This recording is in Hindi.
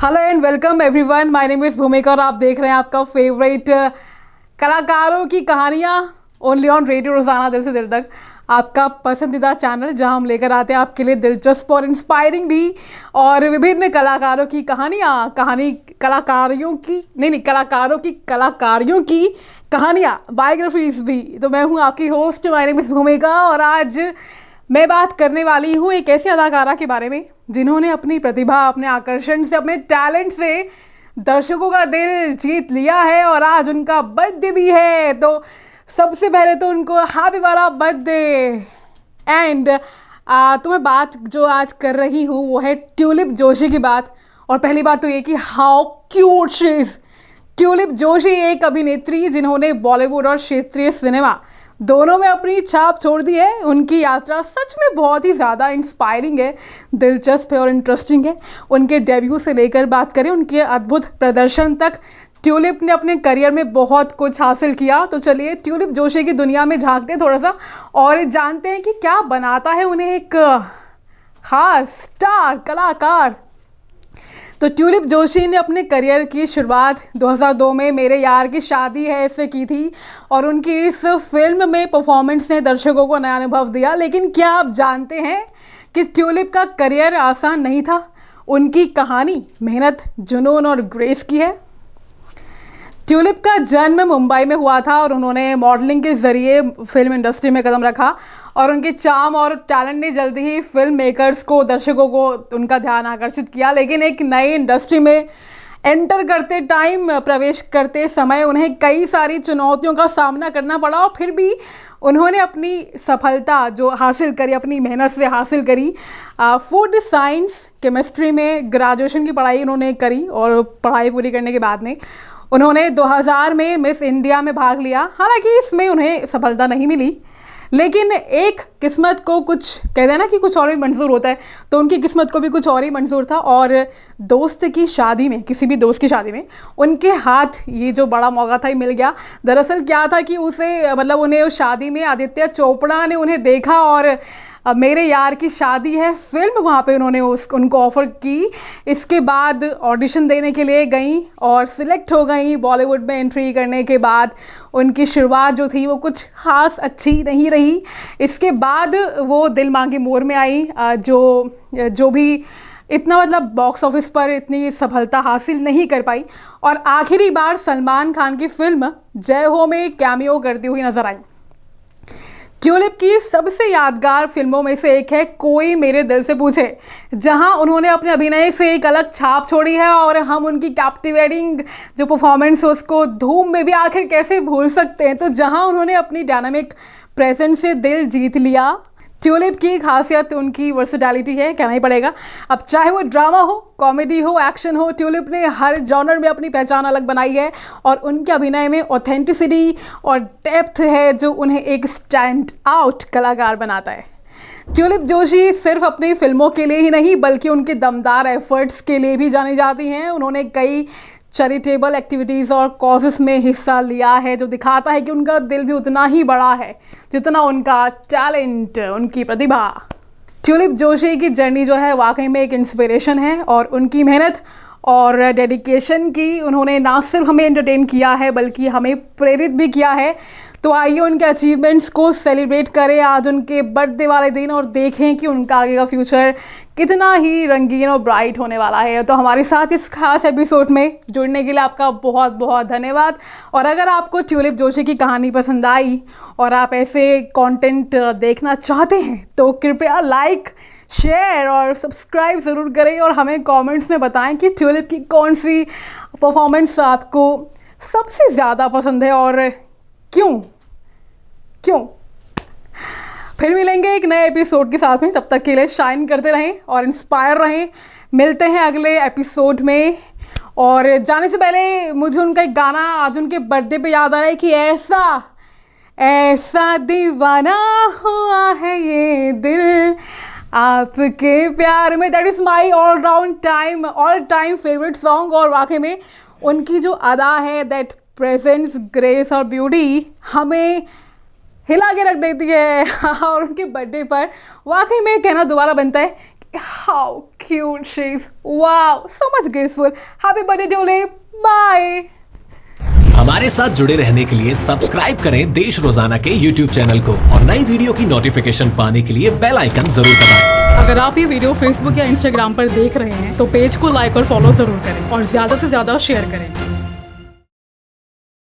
Hello and welcome everyone, my name is भूमिका और आप देख रहे हैं आपका फेवरेट कलाकारों की कहानियाँ ओनली ऑन रेडियो रोज़ाना दिल से दिल तक, आपका पसंदीदा चैनल जहां हम लेकर आते हैं आपके लिए दिलचस्प और इंस्पायरिंग भी और विभिन्न कलाकारों की कहानियाँ कलाकारियों की कहानियाँ बायोग्राफीज भी। तो मैं हूँ आपकी होस्ट, माय नेम इज़ भूमिका और आज मैं बात करने वाली हूँ एक ऐसी अदाकारा के बारे में जिन्होंने अपनी प्रतिभा, अपने आकर्षण से, अपने टैलेंट से दर्शकों का दिल जीत लिया है और आज उनका बर्थडे भी है। तो सबसे पहले तो उनको हैप्पी वाला बर्थडे। एंड तो मैं बात जो आज कर रही हूँ वो है ट्यूलिप जोशी की बात। और पहली बात तो ये कि how cute she is. Tulip Joshi एक अभिनेत्री जिन्होंने बॉलीवुड और क्षेत्रीय सिनेमा दोनों में अपनी छाप छोड़ दी है। उनकी यात्रा सच में बहुत ही ज़्यादा इंस्पायरिंग है, दिलचस्प है और इंटरेस्टिंग है। उनके डेब्यू से लेकर बात करें उनके अद्भुत प्रदर्शन तक, ट्यूलिप ने अपने करियर में बहुत कुछ हासिल किया। तो चलिए ट्यूलिप जोशी की दुनिया में झांकते हैं थोड़ा सा और जानते हैं कि क्या बनाता है उन्हें एक खास स्टार कलाकार। तो ट्यूलिप जोशी ने अपने करियर की शुरुआत 2002 में मेरे यार की शादी है से की थी और उनकी इस फिल्म में परफॉर्मेंस ने दर्शकों को नया अनुभव दिया। लेकिन क्या आप जानते हैं कि ट्यूलिप का करियर आसान नहीं था। उनकी कहानी मेहनत, जुनून और ग्रेस की है। ट्यूलिप का जन्म मुंबई में हुआ था और उन्होंने मॉडलिंग के ज़रिए फिल्म इंडस्ट्री में कदम रखा और उनके चार्म और टैलेंट ने जल्दी ही फिल्म मेकर्स को, दर्शकों को उनका ध्यान आकर्षित किया। लेकिन एक नई इंडस्ट्री में एंटर करते टाइम, प्रवेश करते समय उन्हें कई सारी चुनौतियों का सामना करना पड़ा और फिर भी उन्होंने अपनी सफलता जो हासिल करी, अपनी मेहनत से हासिल करी। फूड साइंस केमिस्ट्री में ग्रेजुएशन की पढ़ाई उन्होंने करी और पढ़ाई पूरी करने के बाद में उन्होंने 2000 में मिस इंडिया में भाग लिया। हालांकि इसमें उन्हें सफलता नहीं मिली, लेकिन एक किस्मत को कुछ कहते हैं ना कि कुछ और भी मंजूर होता है, तो उनकी किस्मत को भी कुछ और ही मंजूर था। और दोस्त की शादी में, किसी भी दोस्त की शादी में उनके हाथ ये जो बड़ा मौका था ये मिल गया। दरअसल क्या था कि उन्हें उस शादी में आदित्य चोपड़ा ने उन्हें देखा और मेरे यार की शादी है फिल्म वहाँ पे उन्होंने उनको ऑफ़र की। इसके बाद ऑडिशन देने के लिए गई और सिलेक्ट हो गई। बॉलीवुड में एंट्री करने के बाद उनकी शुरुआत जो थी वो कुछ ख़ास अच्छी नहीं रही। इसके बाद वो दिल मांगे मोर में आई, जो भी इतना बॉक्स ऑफिस पर इतनी सफलता हासिल नहीं कर पाई और आखिरी बार सलमान खान की फिल्म जय हो में कैमियो करती हुई नजर आई। ट्यूलिप की सबसे यादगार फिल्मों में से एक है कोई मेरे दिल से पूछे, जहां उन्होंने अपने अभिनय से एक अलग छाप छोड़ी है और हम उनकी कैप्टिवेटिंग जो परफॉर्मेंस है उसको धूम में भी आखिर कैसे भूल सकते हैं। तो जहां उन्होंने अपनी डायनामिक प्रेजेंस से दिल जीत लिया। ट्यूलिप की खासियत उनकी वर्सेटैलिटी है, कहना ही पड़ेगा। अब चाहे वो ड्रामा हो, कॉमेडी हो, एक्शन हो, ट्यूलिप ने हर जॉनर में अपनी पहचान अलग बनाई है और उनके अभिनय में ऑथेंटिसिटी और डेप्थ है जो उन्हें एक स्टैंड आउट कलाकार बनाता है। ट्यूलिप जोशी सिर्फ अपनी फिल्मों के लिए ही नहीं बल्कि उनके दमदार एफर्ट्स के लिए भी जानी जाती हैं। उन्होंने कई चैरिटेबल एक्टिविटीज़ और कॉजेस में हिस्सा लिया है, जो दिखाता है कि उनका दिल भी उतना ही बड़ा है जितना उनका टैलेंट, उनकी प्रतिभा। ट्यूलिप जोशी की जर्नी जो है वाकई में एक इंस्पिरेशन है और उनकी मेहनत और डेडिकेशन की उन्होंने ना सिर्फ हमें एंटरटेन किया है बल्कि हमें प्रेरित भी किया है। तो आइए उनके अचीवमेंट्स को सेलिब्रेट करें आज उनके बर्थडे वाले दिन और देखें कि उनका आगे का फ्यूचर कितना ही रंगीन और ब्राइट होने वाला है। तो हमारे साथ इस खास एपिसोड में जुड़ने के लिए आपका बहुत बहुत धन्यवाद। और अगर आपको ट्यूलिप जोशी की कहानी पसंद आई और आप ऐसे कंटेंट देखना चाहते हैं तो कृपया लाइक, शेयर और सब्सक्राइब ज़रूर करें और हमें कमेंट्स में बताएं कि ट्यूलिप की कौन सी परफॉर्मेंस आपको सबसे ज़्यादा पसंद है और क्यों। फिर मिलेंगे एक नए एपिसोड के साथ में, तब तक के लिए शाइन करते रहें और इंस्पायर रहें। मिलते हैं अगले एपिसोड में। और जाने से पहले मुझे उनका एक गाना आज उनके बर्थडे पे याद आ रहा है कि ऐसा दीवाना हुआ है ये दिल आपके प्यार में। That is my all time favourite song. और वाकई में उनकी जो अदा है, दैट प्रेजेंस, ग्रेस और ब्यूटी हमें हिला के रख देती है। और उनके बर्थडे पर वाकई में कहना दोबारा बनता है how cute she is, wow, so much graceful. Happy birthday ड्यूले, बाय। हमारे साथ जुड़े रहने के लिए सब्सक्राइब करें देश रोजाना के YouTube चैनल को और नई वीडियो की नोटिफिकेशन पाने के लिए बेल आइकन जरूर दबाएं। अगर आप ये वीडियो फेसबुक या इंस्टाग्राम पर देख रहे हैं तो पेज को लाइक और फॉलो जरूर करें और ज्यादा से ज्यादा शेयर करें।